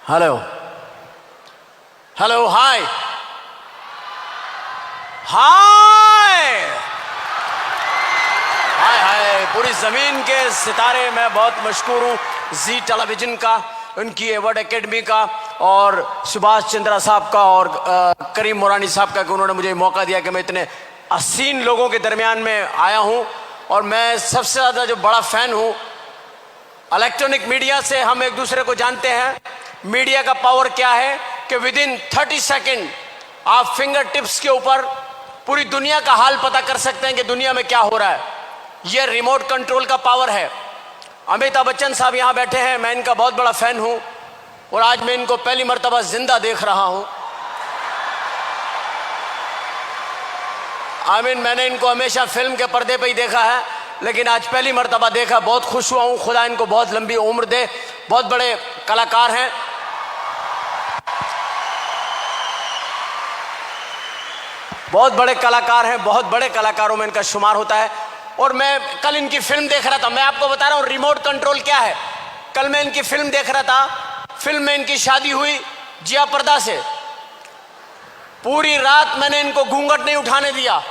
Hello hello hi हाय हाय हाय पूरी जमीन के सितारे। मैं बहुत मशहूर हूँ जी टेलीविजन का, उनकी अवार्ड एकेडमी का और सुभाष चंद्रा साहब का और करीम मोरानी साहब का कि उन्होंने मुझे मौका दिया कि मैं इतने हसीन लोगों के दरमियान में आया हूँ। और मैं सबसे ज़्यादा जो बड़ा फ़ैन हूँ इलेक्ट्रॉनिक मीडिया से। हम एक दूसरे को जानते हैं। मीडिया का पावर क्या है कि विद इन 30 सेकेंड आप फिंगर टिप्स के ऊपर पूरी दुनिया का हाल पता कर सकते हैं कि दुनिया में क्या हो रहा है। यह रिमोट कंट्रोल का पावर है। अमिताभ बच्चन साहब यहाँ बैठे हैं, मैं इनका बहुत बड़ा फ़ैन हूँ और आज मैं इनको पहली मर्तबा जिंदा देख रहा हूँ। आमीन, मैंने इनको हमेशा फिल्म के पर्दे पे ही देखा है, लेकिन आज पहली मर्तबा देखा। बहुत खुश हुआ हूँ। खुदा इनको बहुत लंबी उम्र दे। बहुत बड़े कलाकार हैं। बहुत बड़े कलाकार हैं, बहुत बड़े कलाकारों में इनका शुमार होता है। और मैं कल इनकी फिल्म देख रहा था। मैं आपको बता रहा हूँ रिमोट कंट्रोल क्या है। कल मैं इनकी फिल्म देख रहा था। फिल्म में इनकी शादी हुई जिया पर्दा से। पूरी रात मैंने इनको घूंघट नहीं उठाने दिया।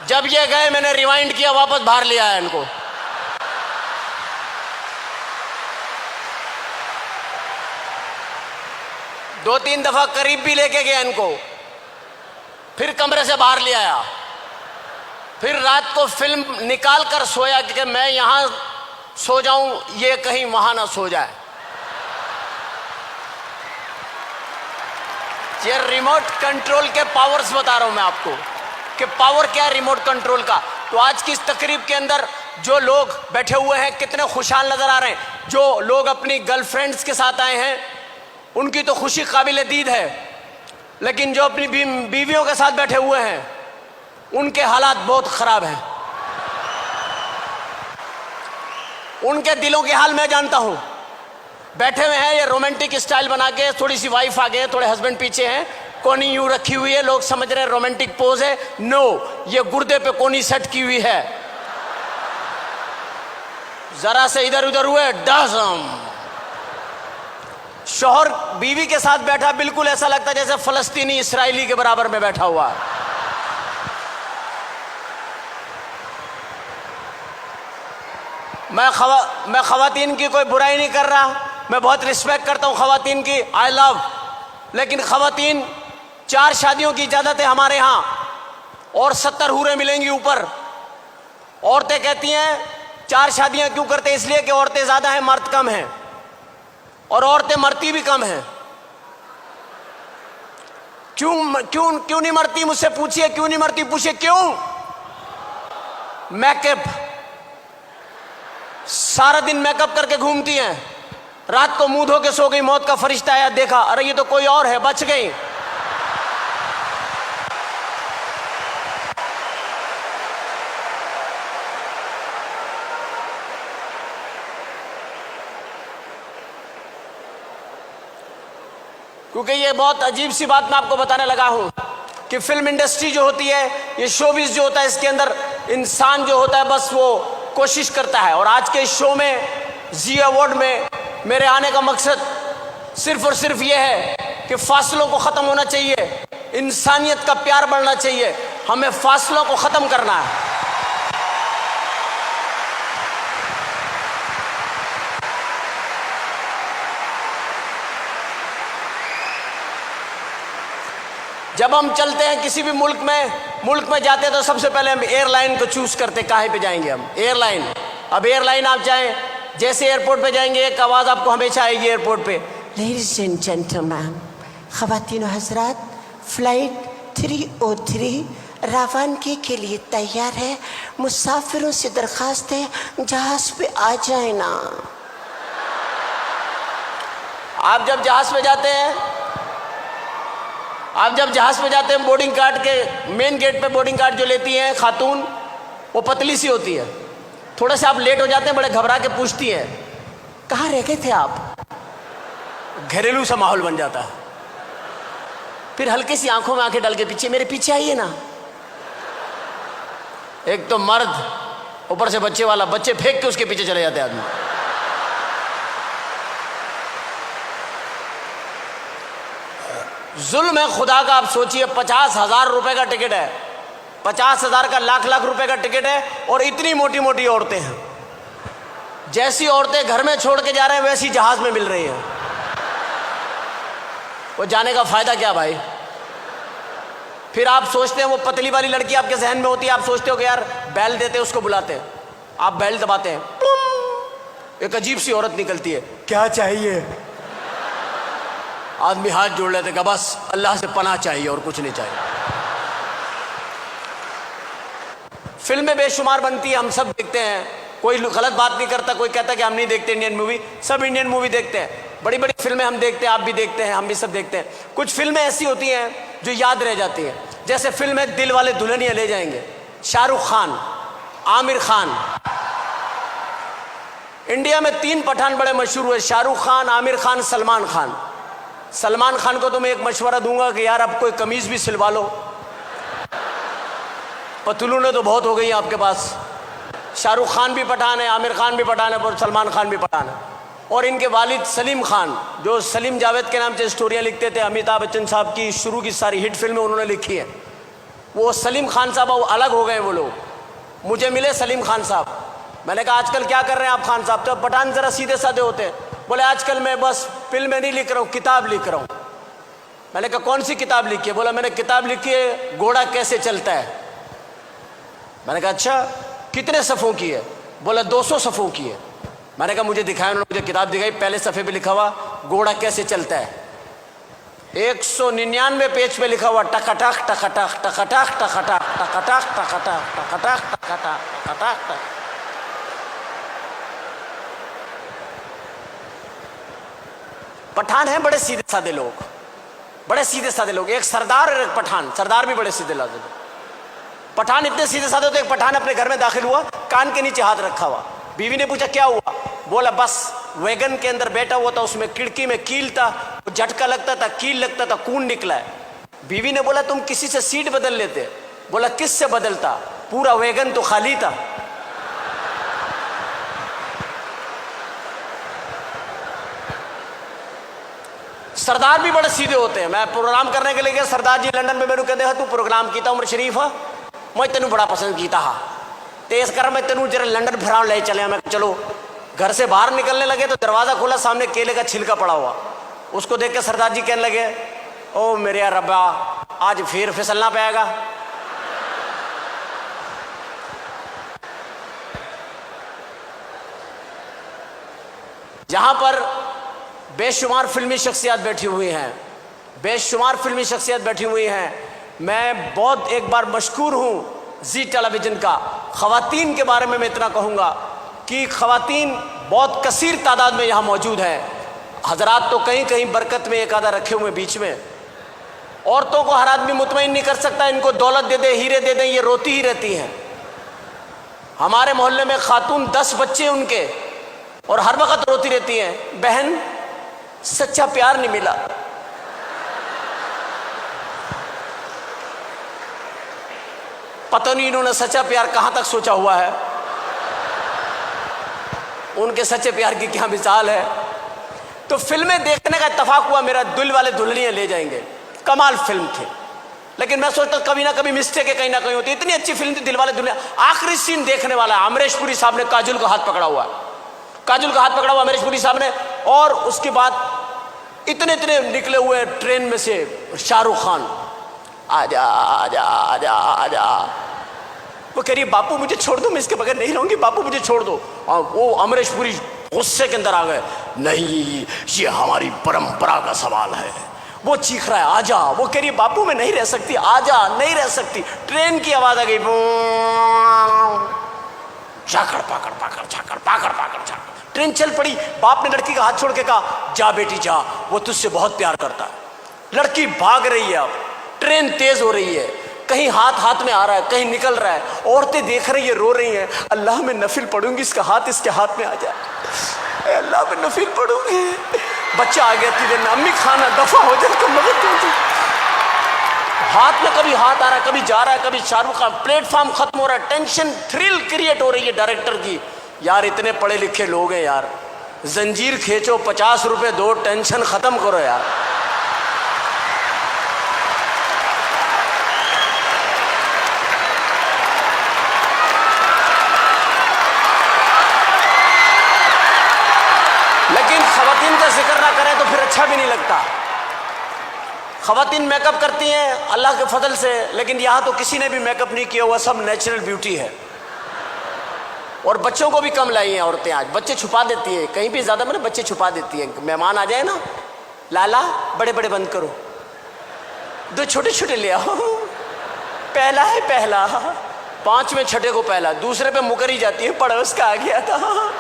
जब ये गए मैंने रिवाइंड किया, वापस बाहर ले आया इनको। दो तीन दफा करीब भी लेके गया इनको, फिर कमरे से बाहर ले आया। फिर रात को फिल्म निकाल कर सोया कि मैं यहां सो जाऊं, ये कहीं वहां ना सो जाए। ये रिमोट कंट्रोल के पावर्स बता रहा हूं मैं आपको कि पावर क्या है रिमोट कंट्रोल का। तो आज की इस तकरीब के अंदर जो लोग बैठे हुए हैं कितने खुशहाल नजर आ रहे हैं। जो लोग अपनी गर्लफ्रेंड्स के साथ आए हैं उनकी तो खुशी काबिल दीद है, लेकिन जो अपनी बीवियों के साथ बैठे हुए हैं उनके हालात बहुत खराब हैं। उनके दिलों के हाल मैं जानता हूं। बैठे हुए हैं ये रोमांटिक स्टाइल बना के, थोड़ी सी वाइफ आगे है, थोड़े हस्बैंड पीछे हैं, कोनी यूं रखी हुई है। लोग समझ रहे हैं रोमांटिक पोज है। नो, ये गुर्दे पे कोनी सेट की हुई है। जरा से इधर उधर हुए डजम। शौहर बीवी के साथ बैठा, बिल्कुल ऐसा लगता है जैसे फलस्तीनी इसराइली के बराबर में बैठा हुआ है। मैं खवातीन की कोई बुराई नहीं कर रहा। मैं बहुत रिस्पेक्ट करता हूँ खवातीन की, आई लव। लेकिन खवातीन 4 शादियों की इजाजत है हमारे यहाँ और 70 हूरें मिलेंगी ऊपर। औरतें कहती हैं 4 शादियां क्यों करते, इसलिए कि औरतें ज्यादा हैं मर्द कम हैं, और औरतें मरती भी कम हैं। क्यों क्यों क्यों नहीं मरती, मुझसे पूछिए क्यों नहीं मरती, पूछिए क्यों। मेकअप, सारा दिन मेकअप करके घूमती हैं। रात को मुंह धो के सो गई, मौत का फरिश्ता आया, देखा अरे ये तो कोई और है, बच गई। क्योंकि ये बहुत अजीब सी बात मैं आपको बताने लगा हूं कि फिल्म इंडस्ट्री जो होती है, ये शोबिज़ जो होता है, इसके अंदर इंसान जो होता है बस वो कोशिश करता है। और आज के इस शो में, जी अवार्ड में मेरे आने का मकसद सिर्फ और सिर्फ ये है कि फासलों को ख़त्म होना चाहिए, इंसानियत का प्यार बढ़ना चाहिए। हमें फासलों को ख़त्म करना है। जब हम चलते हैं किसी भी मुल्क में जाते हैं तो सबसे पहले हम एयरलाइन को चूज करते, काहे पे जाएंगे हम, एयरलाइन। अब एयरलाइन आप जाएं, जैसे एयरपोर्ट पे जाएंगे एक आवाज़ आपको हमेशा आएगी एयरपोर्ट पे, लेडीज एंड जेंटलमैन, ख़वातीन और हज़रात, फ्लाइट 303 रवानगी के लिए तैयार है। मुसाफिरों से दरख्वास्त है जहाज़ पे आ जाए ना। आप जब जहाज़ पे जाते हैं बोर्डिंग कार्ड के मेन गेट पे बोर्डिंग कार्ड जो लेती हैं खातून, वो पतली सी होती है। थोड़ा सा आप लेट हो जाते हैं, बड़े घबरा के पूछती है कहाँ रह गए थे आप। घरेलू सा माहौल बन जाता है। फिर हल्की सी आंखों में आंखें डाल के पीछे, मेरे पीछे आइए ना। एक तो मर्द, ऊपर से बच्चे वाला, बच्चे फेंक के उसके पीछे चले जाते हैं आदमी। जुल्म है खुदा का। आप सोचिए 50,000 रुपए का टिकट है, 50,000 का लाख लाख रुपए का टिकट है, और इतनी मोटी मोटी औरतें हैं। जैसी औरतें घर में छोड़ के जा रहे हैं वैसी जहाज में मिल रही हैं। वो जाने का फायदा क्या भाई? फिर आप सोचते हैं वो पतली वाली लड़की आपके जहन में होती है, आप सोचते हो कि यार बैल देते उसको बुलाते हैं, आप बैल दबाते हैं, एक अजीब सी औरत निकलती है, क्या चाहिए? आदमी हाथ जोड़ लेते कि बस अल्लाह से पनाह चाहिए और कुछ नहीं चाहिए। फिल्में बेशुमार बनती है, हम सब देखते हैं, कोई गलत बात नहीं करता, कोई कहता कि हम नहीं देखते इंडियन मूवी, सब इंडियन मूवी देखते हैं। बड़ी बड़ी फिल्में हम देखते हैं, आप भी देखते हैं, हम भी सब देखते हैं। कुछ फिल्में ऐसी होती हैं जो याद रह जाती हैं, जैसे फिल्म है दिल वाले दुल्हनिया ले जाएंगे, शाहरुख खान, आमिर खान। इंडिया में 3 पठान बड़े मशहूर हुए, शाहरुख खान, आमिर खान, सलमान खान। सलमान खान को तो मैं एक मशवरा दूंगा कि यार अब कोई कमीज भी सिलवा लो, पतलूनें तो बहुत हो गई आपके पास। शाहरुख खान भी पठान है, आमिर खान भी पठान है और सलमान खान भी पठान है। और इनके वालिद सलीम खान, जो सलीम जावेद के नाम से स्टोरियाँ लिखते थे, अमिताभ बच्चन साहब की शुरू की सारी हिट फिल्में उन्होंने लिखी है, वो सलीम खान साहब वो अलग हो गए। वो लोग मुझे मिले सलीम खान साहब, मैंने कहा आजकल क्या कर रहे हैं आप खान साहब? तो पठान ज़रा सीधे साधे होते हैं। बोले आजकल मैं बस फिल्में नहीं लिख रहा हूँ, किताब लिख रहा हूँ। मैंने कहा कौन सी किताब लिखी है? बोला मैंने किताब लिखी है घोड़ा कैसे चलता है। मैंने कहा अच्छा, कितने सफ़ों की है? बोला 200 सफ़ों की है। मैंने कहा मुझे दिखाया, उन्होंने मुझे किताब दिखाई, पहले सफ़े पे लिखा हुआ घोड़ा कैसे चलता है, 199 पेज पे लिखा हुआ टकटक टकटक टकटक टकटक टकटक टकटक टकटक टकटक टकटक। पठान हैं बड़े सीधे साधे लोग, बड़े सीधे साधे लोग। एक सरदार और एक पठान, सरदार भी बड़े सीधे साधे लोग। पठान इतने सीधे साधे होते, एक पठान अपने घर में दाखिल हुआ, कान के नीचे हाथ रखा हुआ। बीवी ने पूछा क्या हुआ? बोला बस वैगन के अंदर बैठा हुआ था, उसमें खिड़की में कील था, झटका लगता था, कील लगता था, खून निकला है। बीवी ने बोला तुम किसी से सीट बदल लेते? बोला किस से बदलता, पूरा वैगन तो खाली था। सरदार भी बड़े सीधे होते हैं। मैं प्रोग्राम करने के लिए गया, सरदार जी लंदन में मैंने कहते तू प्रोग्राम किया उमर शरीफ है, मैं तेन बड़ा पसंद किया हाँ, तो इस कारण मैं तेन जरा लंदन फिराव ले चले। मैं चलो, घर से बाहर निकलने लगे तो दरवाज़ा खोला, सामने केले का छिलका पड़ा हुआ। उसको देख के सरदार जी कहने लगे ओ मेरे यार रब्बा, आज फिर फिसलना पाएगा। जहां पर बेशुमार फिल्मी शख्सियत बैठी हुई हैं, बेशुमार फिल्मी शख्सियत बैठी हुई हैं। मैं बहुत एक बार मशकूर हूँ जी टेलीविज़न का। ख़वातीन के बारे में मैं इतना कहूँगा कि ख़वातीन बहुत कसीर तादाद में यहाँ मौजूद है। हजरात तो कहीं कहीं बरकत में एक आधा रखे हुए बीच में। औरतों को हर आदमी मुतमईन नहीं कर सकता, इनको दौलत दे दे, हीरे दे दें, ये रोती ही रहती हैं। हमारे मोहल्ले में खातून 10 बच्चे उनके, और हर वक्त रोती रहती हैं, बहन सच्चा प्यार नहीं मिला। पता नहीं इन्होंने सच्चा प्यार कहां तक सोचा हुआ है, उनके सच्चे प्यार की क्या मिसाल है। तो फिल्में देखने का इत्तेफाक हुआ मेरा, दिल वाले दुल्हनिया ले जाएंगे, कमाल फिल्म थी। लेकिन मैं सोचता कभी ना कभी मिस्टेक है कहीं ना कहीं होती। इतनी अच्छी फिल्म थी दिल वाले दुल्हनिया। आखिरी सीन देखने वाला है, अमरीश पुरी साहब ने काजुल का हाथ पकड़ा हुआ है, काजुल का हाथ पकड़ा हुआ अमरीश पुरी साहब ने, और उसके बाद इतने इतने निकले हुए ट्रेन में से शाहरुख खान, आजा आजा आजा आजा। वो कह रही है बापू मुझे छोड़ दो, मैं इसके बगैर नहीं रहूंगी, बापू मुझे छोड़ दो। और वो अमरीश पुरी गुस्से के अंदर आ गए, नहीं ये हमारी परंपरा का सवाल है। वो चीख रहा है आजा, वो कह रही है बापू मैं नहीं रह सकती, आजा, नहीं रह सकती। ट्रेन की आवाज आ गई, झाकड़ पाकड़ पाकड़ झाकड़ पाकड़ पाकड़ झाकड़। ट्रेन चल पड़ी। बाप ने लड़की का हाथ छोड़ के कहा जा बेटी जा, वो तुझसे बहुत प्यार करता है। लड़की भाग रही है, अब ट्रेन तेज हो रही है, कहीं हाथ हाथ में आ रहा है, कहीं निकल रहा है। औरतें देख रही है, रो रही हैं, अल्लाह मैं नफिल पढ़ूंगी, इसका हाथ इसके हाथ में आ जाए, अल्लाह मैं नफिल पढ़ूंगी। बच्चा आ गया तीन, अम्मी खाना दफा हो जाए, कम हाथ में कभी हाथ आ रहा है, कभी जा रहा है, कभी शाहरुख खान। प्लेटफॉर्म खत्म हो रहा है, टेंशन थ्रिल क्रिएट हो रही है डायरेक्टर की। यार इतने पढ़े लिखे लोग हैं यार, जंजीर खींचो 50 रुपए दो, टेंशन खत्म करो यार। जिक्र ना करें तो फिर अच्छा भी नहीं लगता। ख़वातीन मेकअप करती हैं अल्लाह के फजल से, लेकिन यहाँ तो किसी ने भी मेकअप नहीं किया हुआ, सब नेचुरल ब्यूटी है। और बच्चों को भी कम लाई हैं औरतें आज, बच्चे छुपा देती है, कहीं भी ज़्यादा मैंने बच्चे छुपा देती है। मेहमान आ जाए ना, लाला बड़े बड़े बंद करो, दो छोटे छोटे ले आओ, पहला है पहला, 5वें छठे को पहला, दूसरे पे मुकर ही जाती है, पड़ोस का आ गया था।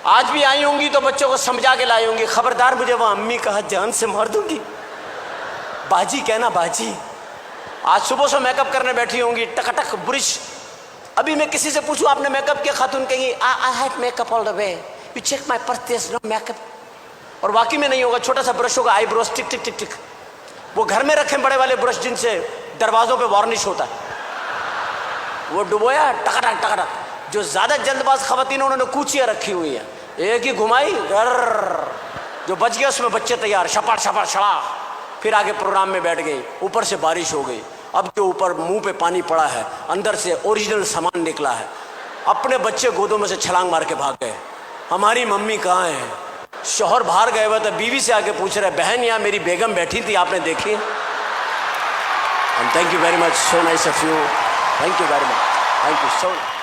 आज भी आई होंगी तो बच्चों को समझा के लाई होंगी, खबरदार मुझे वहाँ अम्मी कहा जान से मार दूंगी, बाजी कहना बाजी। आज सुबह से मेकअप करने बैठी होंगी, टकटक ब्रिश। अभी मैं किसी से पूछूं आपने मेकअप किया, खातून कहेंगी I had makeup all the way, you check my purse, there is no makeup. और वाकई में नहीं होगा, छोटा सा ब्रश होगा, आईब्रोज टिक टिक टिक टिक, वो घर में रखे बड़े वाले ब्रश जिनसे दरवाजों पे वार्निश होता है, वो डुबोया टकटक टकटक। जो ज्यादा जल्दबाज खवातीन उन्होंने कूचियाँ रखी हुई है, एक ही घुमाई घर, जो बच गया उसमें बच्चे तैयार, शपट शपट छड़ा, फिर आगे प्रोग्राम में बैठ गई। ऊपर से बारिश हो गई, अब जो ऊपर मुंह पे पानी पड़ा है, अंदर से ओरिजिनल सामान निकला है, अपने बच्चे गोदों में से छलांग मार के भाग गए। हमारी मम्मी कहाँ है? शौहर बाहर गए हुए तो बीवी से आके पूछ रहे, बहन यहाँ मेरी बेगम बैठी थी, आपने देखी? And thank you very much, so nice of you, thank you very much, thank you so much.